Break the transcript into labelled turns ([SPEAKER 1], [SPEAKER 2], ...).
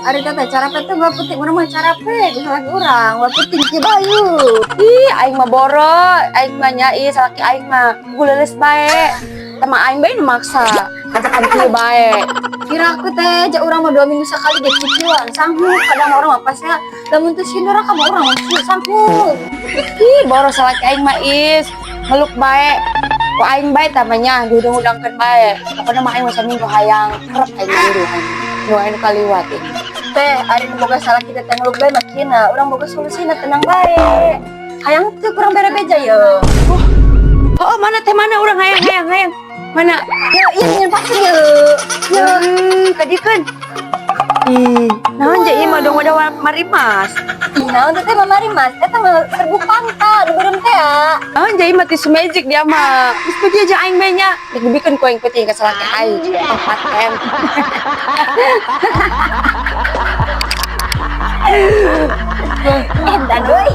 [SPEAKER 1] Ari tata cara pete gua penting urang mah cara pe salah urang gua penting ki bayu.
[SPEAKER 2] Ih, aing mah boro, aing mah nya ieu salaki aing mah guleles bae. Teman aing bae nu maksa, ngajakan kieu bae.
[SPEAKER 1] Kira aku teh ja urang mah 2 minggu sekali deh cicilan sanggup kadang orang apa saya lamun teu sineur ka urang mah sanggup.
[SPEAKER 2] Ih, boro salaki aing mah is meluk bae. Ku aing bae tamanya diudang-udangkeun bae. Pokona mah aing mah saminggu hayang kerep aing mandu aing. Nu anu kaliwat ini.
[SPEAKER 1] Teh ari nu boga salah kita teh ngeluk bae makina urang boga solusina tenang bae. Hayang teu kurang berebeja ye.
[SPEAKER 2] Oh, mana teh mana urang hayang. Mana?
[SPEAKER 1] Ya iya nyen pasti ye.
[SPEAKER 2] Ya, kadikeun. Ih, naon ja ieu mah dong wadah marimas.
[SPEAKER 1] Ih naon teh mamari Mas eta mah serbu panta di beureum teh ya.
[SPEAKER 2] Naon ja ieu mah tisu magic dia mah. Geus teu dia aing bae nya. Dibikeun ku aing peuting ka salaki aing. Paten.
[SPEAKER 1] Endan euy.